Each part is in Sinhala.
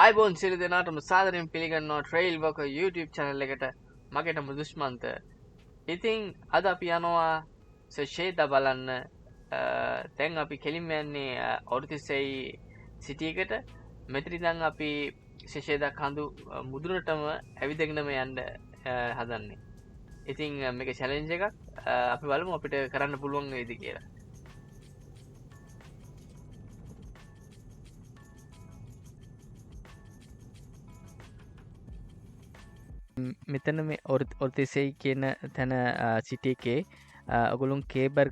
ආයිබෝන් සියලු දෙනාටම සාදරයෙන් පිළිගන්නවා ට්‍රේල් වර්කර් YouTube channel එකට. මගේ නම දුෂ්මන්ත. ඉතින් අද අපි යනවා සෙෂේදා බලන්න. දැන් අපි කෙලින්ම යන්නේ ඔර්තිසෙයි සිටි එකට. මෙතන ඉඳන් අපි සෙෂේදා කඳු මුදුනටම ඇවිදගෙනම යන්න හදන්නේ. ඉතින් මේක චැලෙන්ජ් එකක්. අපි බලමු අපිට කරන්න පුළුවන් වේද කියලා. මෙතන මේ ඔර්තිසෙයි කියන තැන සිටි එකේ ඔගොල්ලොන් කේබර්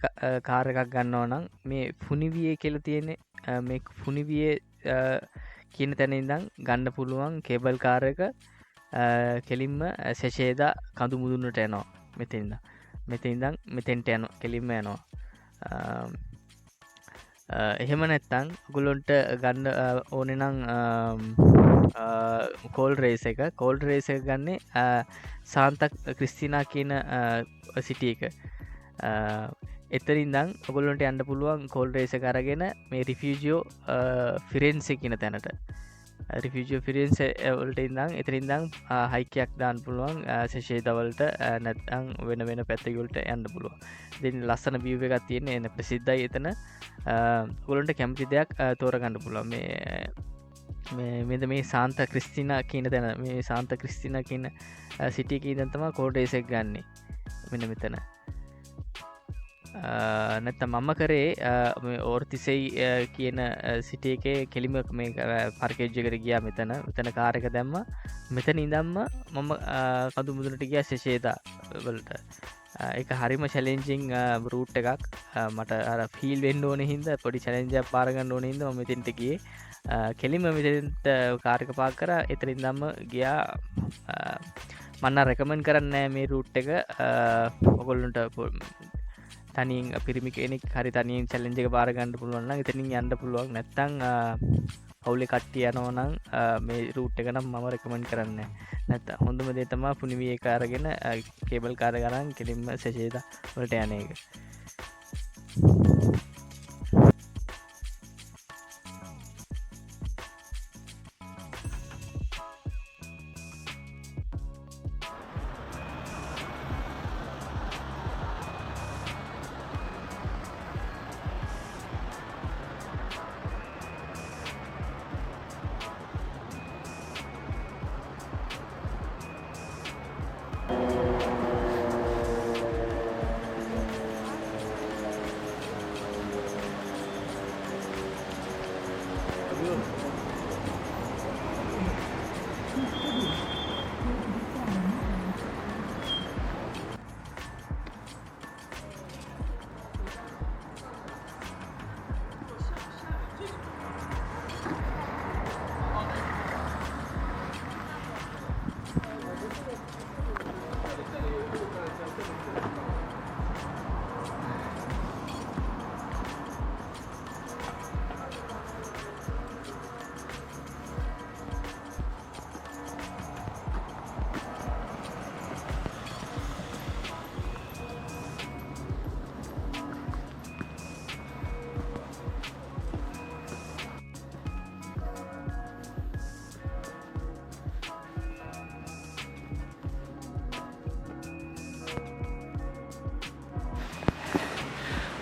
කාර් එකක් ගන්නවා නම් මේ ෆුනිවියේ කියලා තියෙන්නේ මේ ෆුනිවියේ කියන තැන ඉඳන් ගන්න පුළුවන් කේබල් කාර් එක කෙලින්ම සෙෂේදා කඳු මුදුනට යනවා. මෙතෙන් ඉඳන් මෙතෙන්ට යනවා කෙලින්ම යනවා. එහෙම නැත්තම් ඔගොල්ලොන්ට ගන්න ඕනේ නම් කෝල් රේස් එක ගන්නේ සාන්තා ක්‍රිස්තිනා කියන සිටි එක. එතනින්දන් ඔගොල්ලොන්ට යන්න පුළුවන් කෝල් රේස් එක අරගෙන මේ රිෆියුජියෝ ෆිරෙන්සේ කියන තැනට. රිෆියුජියෝ ෆිරෙන්සේ වලට ඉඳන් එතනින්දන් හයිකයක් දාන්න පුළුවන් සෙෂේදා වලට නැත්නම් වෙන පැත්තක වලට යන්න පුළුවන්. ඉතින් ලස්සන view එකක් තියෙන එන ප්‍රසිද්ධයි එතන. ඔයගොල්ලන්ට කැමති දෙයක් තෝරගන්න පුළුවන්. මේ සාන්තා ක්‍රිස්තිනා කියන තැන මේ සාන්තා ක්‍රිස්තිනා කියන සිටි එකේ ඉඳන් තමයි කෝල් රේස් එක ගන්නෙ. මෙන්න මෙතන. නැත්තම් මම කරේ මේ ඕර්තිසෙයි කියන සිටි එකේ කෙලිම මේ පාර්කේජ් එකට ගියා. මෙතන කාර් එක දැම්මා. මෙතන ඉඳන්ම මම කඳු මුදුනට ගියා සෙෂේදා වලට. ඒක හරිම චැලෙන්ජිං රූට් එකක්. මට අර ෆීල් වෙන්න ඕනේ හින්දා පොඩි චැලෙන්ජ් එකක් පාර ගන්න ඕනේ හින්දා මම මෙතෙන්ට ගියේ. කෙලිම මෙතෙන්ට කාර් එක පාක් කරා. එතන ඉඳන්ම ගියා. මම රෙකමන්ඩ් කරන්නේ මේ රූට් එක ඔයගොල්ලන්ට තනියෙන් පිරිමි කෙනෙක් හරි තනියෙන් චැලෙන්ජ් එක පාර ගන්න පුළුවන් නම් එතනින් යන්න පුළුවන්. නැත්නම් පවුලේ කට්ටිය යනවා නම් මේ රූට් එක නම් මම රෙකමන්ඩ් කරන්නේ නැහැ. නැත්නම් හොඳම දේ තමයි ෆුනිවි එක අරගෙන කේබල් කාර් එක අරන් කෙලින්ම සෙෂේදා වලට යන එක.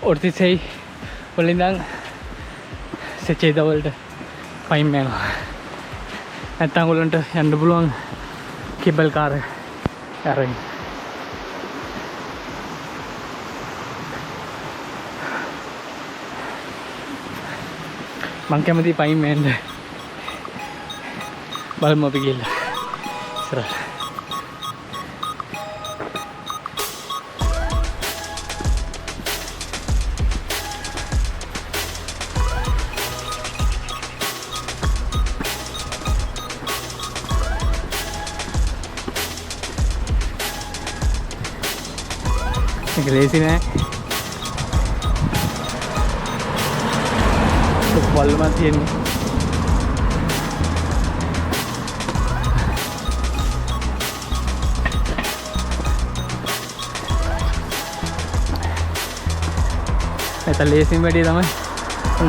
ඔර්තිසෙයි වලින්දන් සෙෂේදා වලට පයින් යනවා. නැත්තම් ඔයගොල්ලන්ට යන්න පුළුවන් කේබල් කාර් අරගෙන. මං කැමති පයින් යන්න. බලමු අපි ගිහලා ඉස්සරහට. ඒක ලේසි නෑ. වල්ලම තියෙන්නේ. නැත්නම් ලේසින් වැඩි තමයි.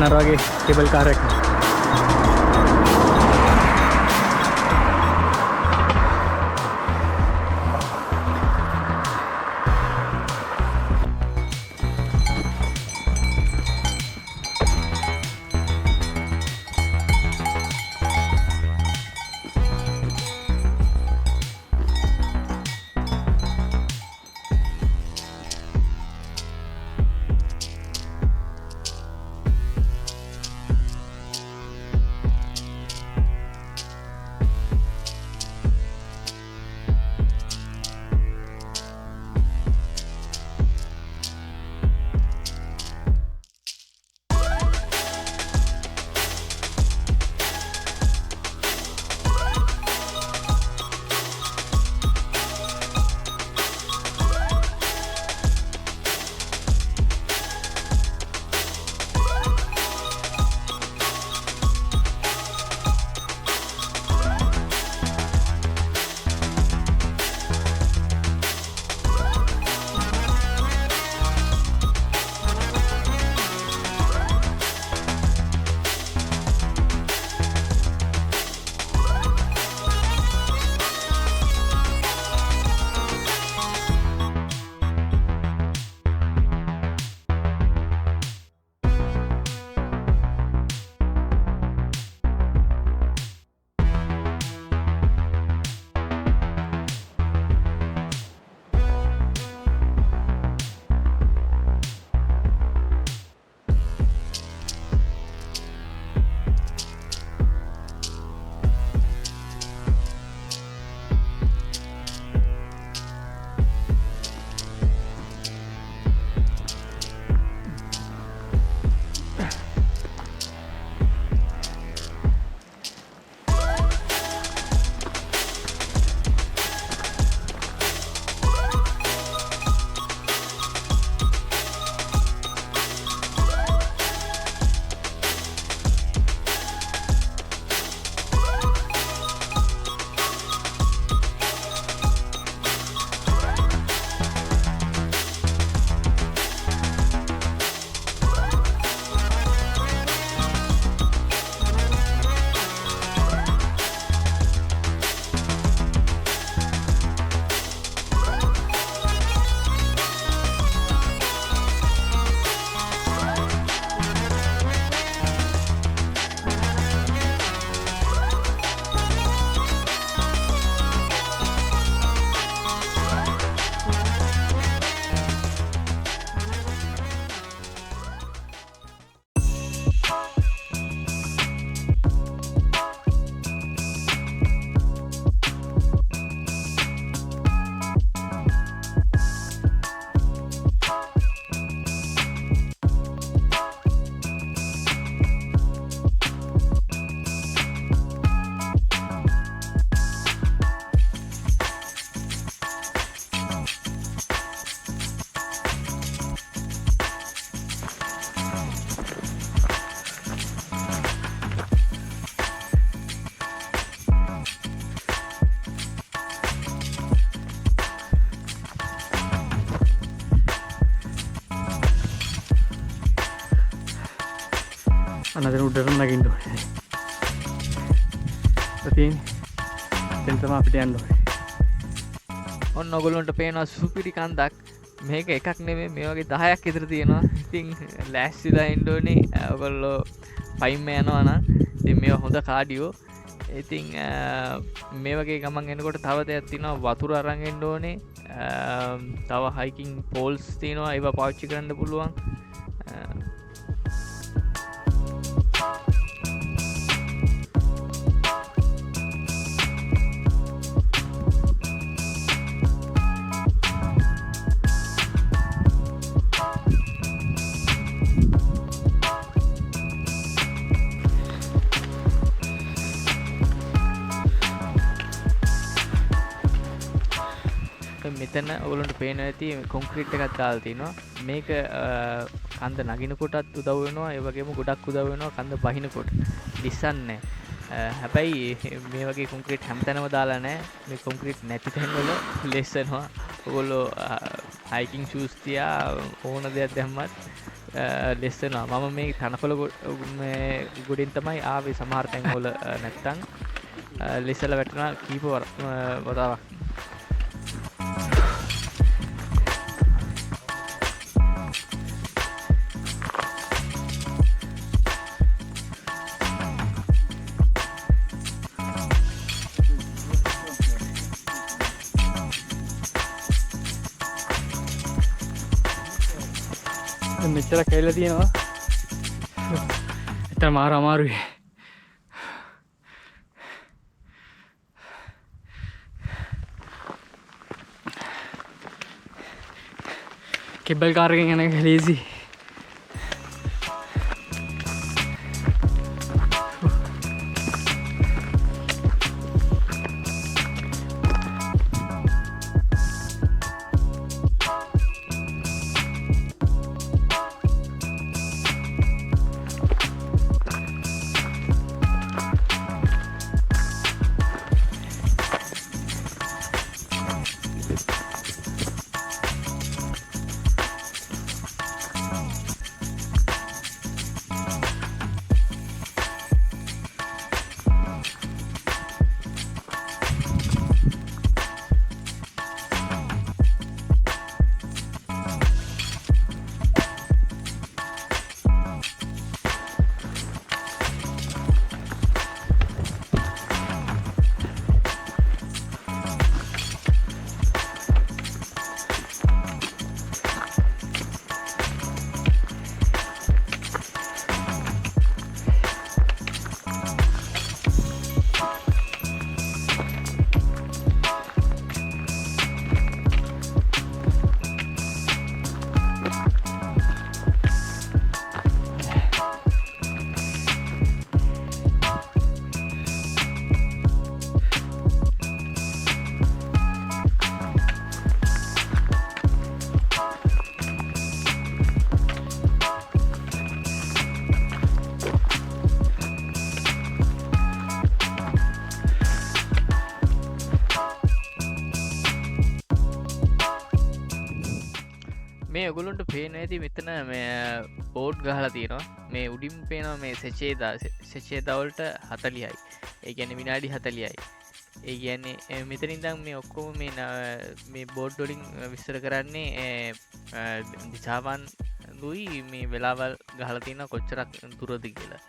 අර වගේ කේබල් කාර් එකක්. අතන උඩටම නගින්න ඕනේ. ඉතින් දැන් තමයි අපිට යන්න ඕනේ. ඔන්න ඔයගොල්ලන්ට පේනවා සුපිරි කන්දක්. මේක එකක් නෙමෙයි මේ වගේ 10ක් විතර තියෙනවා. ඉතින් ලෑස්තිලා ඉන්න ඕනේ ඔයගොල්ලෝ පයින්ම යනවා නම්. ඉතින් මේවා හොඳ කාඩියෝ. ඉතින් මේ වගේ ගමන් එනකොට තව දෙයක් තියෙනවා වතුර අරන් එන්න ඕනේ. තව හයිකින් පෝල්ස් තියෙනවා ඒවා පාවිච්චි කරන්න පුළුවන්. මෙතන ඔයගොල්ලන්ට පේනවා ඇති කොන්ක්‍රීට් එකක් දාලා තිනවා. මේක කන්ද නගිනකොටත් උදව් වෙනවා. ඒ වගේම ගොඩක් උදව් වෙනවා කන්ද බහිනකොට. ලිස්සන්නේ. හැබැයි මේ වගේ කොන්ක්‍රීට් හැමතැනම දාලා නැහැ. මේ කොන්ක්‍රීට් නැති තැන්වල ලෙස්සනවා. ඔයගොල්ලෝ හයිකින් ෂූස් තියා ඕන දෙයක් දැම්මත් ලෙස්සනවා. මම මේ තනකොළ ගොඩින් තමයි ආවේ. සමහර තැන්වල නැත්තම් ලෙස්සලා වැටෙනවා කීප වතාවක්. මෙච්චර කැවිලා තියෙනවා. එතන මාර අමාරුයි. කෙබල් කාර් එකෙන් යන එක ලේසි. මේ ඔයගොල්ලන්ට පේන ඇති මෙතන මේ බෝඩ් ගහලා තියෙනවා. මේ උඩින් පේනවා මේ සෙචේදවල්ට 40යි. ඒ කියන්නේ විනාඩි 40යි. ඒ කියන්නේ මෙතන ඉඳන් මේ ඔක්කොම මේ බෝඩ් වලින් විස්තර කරන්නේ දිශාවන් දුයි මේ වෙලාවල් ගහලා තියෙනවා කොච්චරක් දුරද කියලා.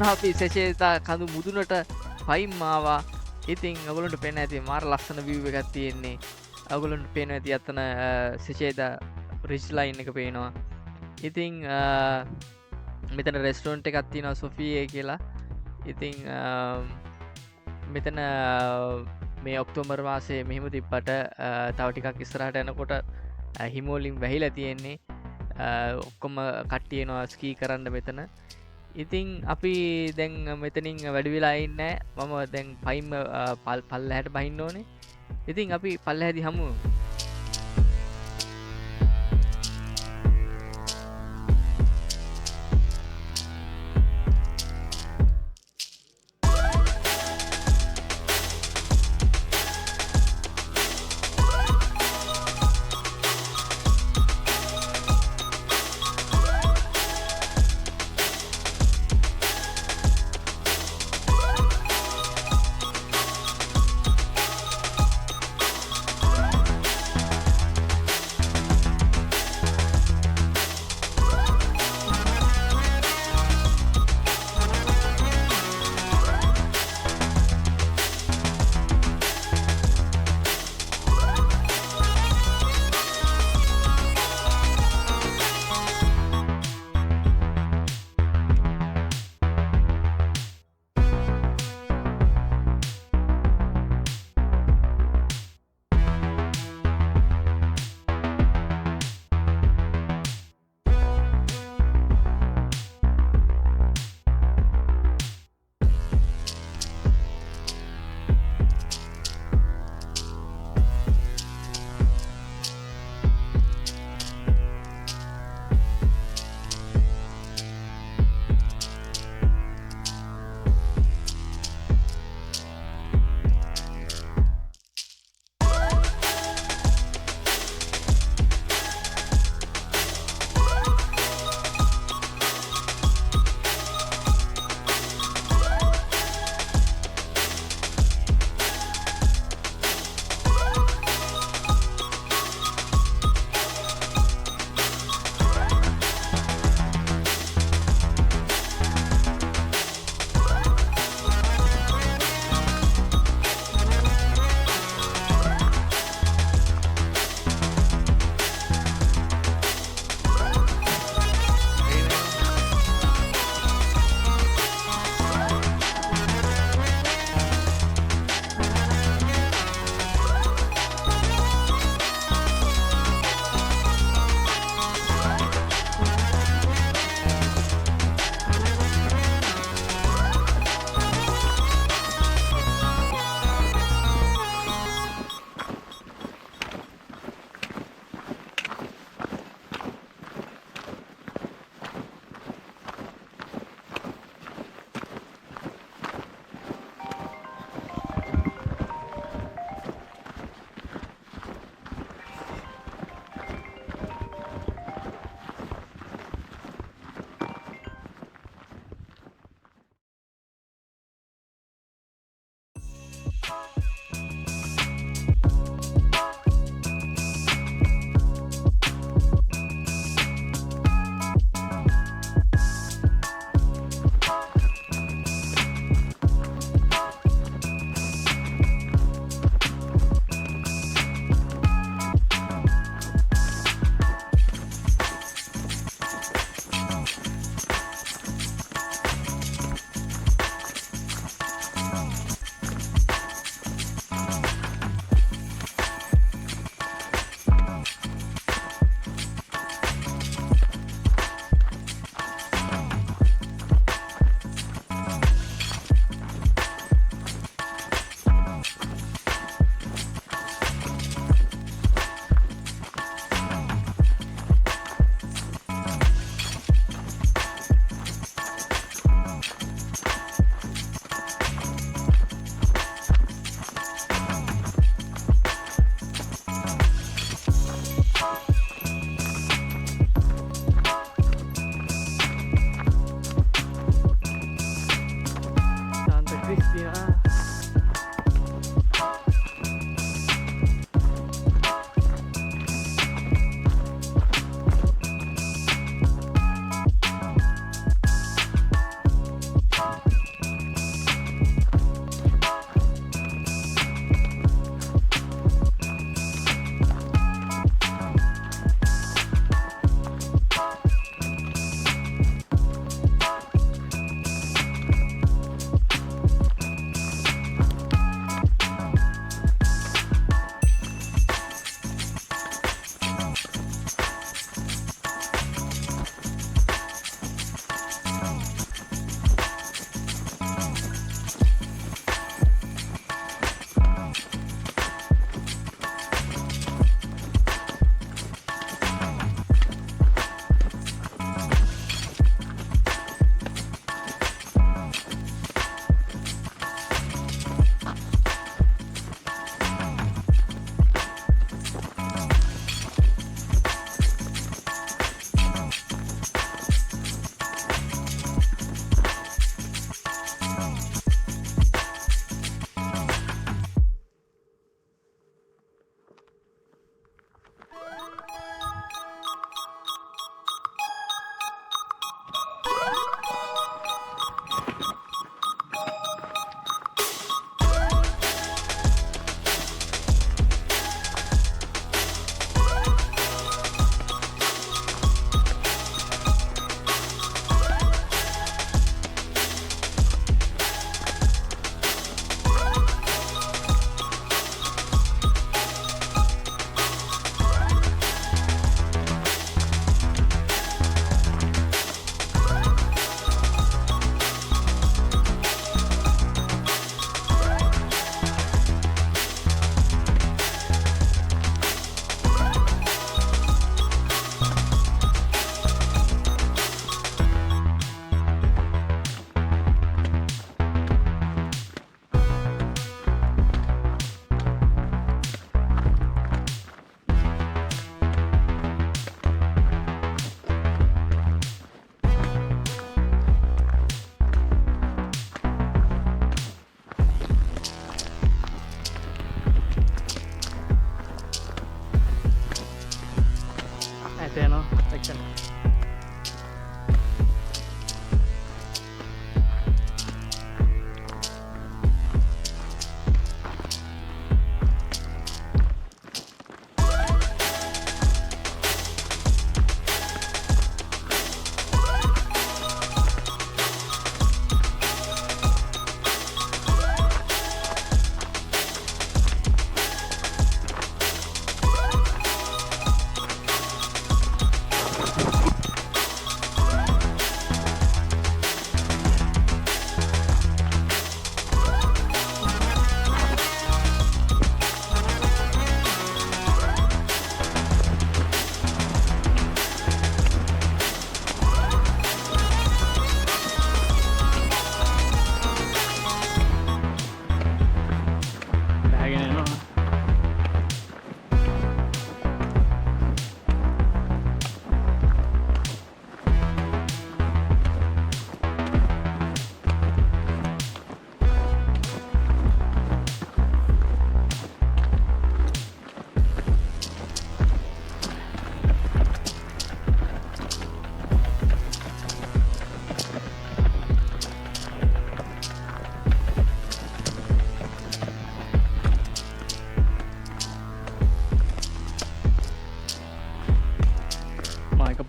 අපි සෙෂේතා කඳු මුදුනට පයින් ආවා. ඉතින් ඔයගොල්ලන්ට පේන ඇති මාර ලස්සන view එකක් තියෙන්නේ. ඔයගොල්ලන්ට පේන ඇති අතන සෙෂේතා රිජ් ලයින් එක පේනවා. ඉතින් මෙතන රෙස්ටෝරන්ට් එකක් තියෙනවා සොෆියේ කියලා. ඉතින් මෙතන මේ ඔක්තෝබර් මාසේ මෙහෙම තිබ්බට තව ටිකක් ඉස්සරහට යනකොට හිමෝලින් වැහිලා තියෙන්නේ. ඔක්කොම කට්ටිය එනවා ස්කී කරන්න මෙතන. ඉතින් අපි දැන් මෙතනින් වැඩි වෙලා ඉන්නේ නැහැ. මම දැන් පයින්ම පල්ලෙහාට බහින්න ඕනේ. ඉතින් අපි පල්ලෙහාදී හමු.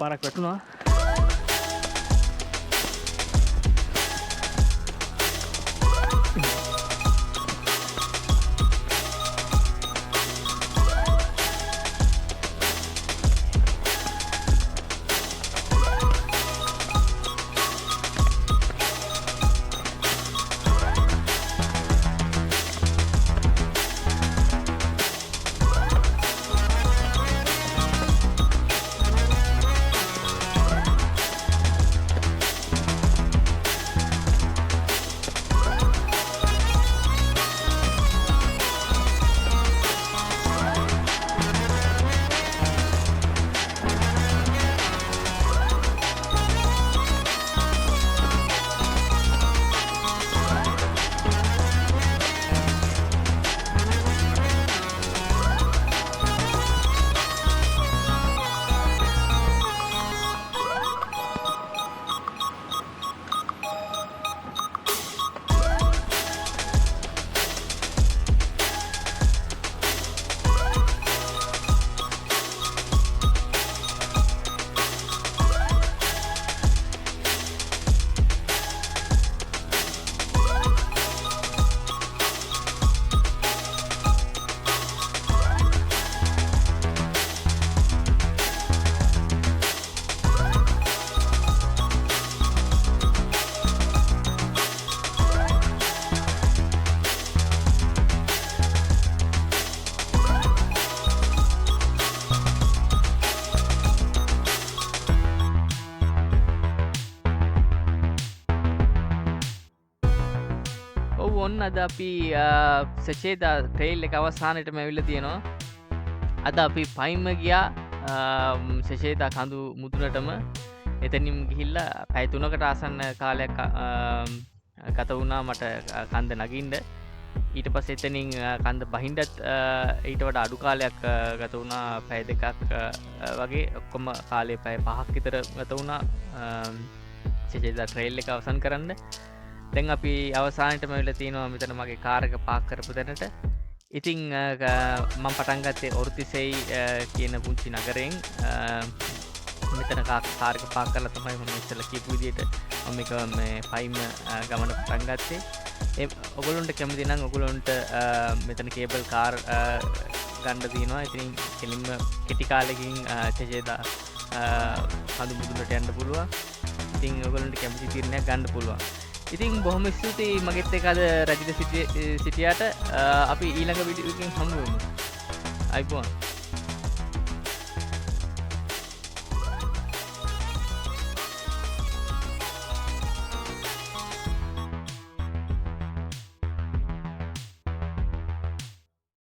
පාරක් වැටුණා. ඔන්න අද අපි සචේදා ට්‍රේල් එක අවසානයටම ඇවිල්ලා තියෙනවා. අද අපි පයින්ම ගියා සචේදා කඳු මුදුනටම. එතනින් ගිහිල්ලා පැය 3කට ආසන්න කාලයක් ගත වුණා මට කන්ද නගින්න. ඊට පස්සේ එතනින් කන්ද බහින්නත් ඊට වඩා අඩු කාලයක් ගත වුණා, පැය 2ක් වගේ. ඔක්කොම කාලේ පැය 5ක් විතර ගත වුණා සචේදා ට්‍රේල් එක අවසන් කරන්න. දැන් අපි අවසානයටම වෙලා තියෙනවා මෙතන මගේ කාර් එක පාක් කරපු තැනට. ඉතින් මම පටන් ගත්තේ ඔර්තිසෙයි කියන පුංචි නගරයෙන්. මෙතන කාර් එක පාක් කරලා තමයි මම ඉස්සෙල්ලා කියපු විදිහට මම මේක මේ පයින්ම ගමන පටන් ගත්තේ. ඔයගොල්ලන්ට කැමති නම් ඔයගොල්ලන්ට මෙතන කේබල් කාර් ගන්න තියෙනවා. ඉතින් කෙලින්ම කෙටි කාලෙකින් සචේදා කඳු මුදුනට යන්න පුළුවන්. ඉතින් ඔයගොල්ලන්ට කැමති තීරණයක් ගන්න පුළුවන්. ඉතින් බොහොම ස්තුතියි මගෙත් එක්ක අද රජිත සිටියාට. අපි ඊළඟ වීඩියෝ එකකින් හමු වෙමු. අයිබෝන්.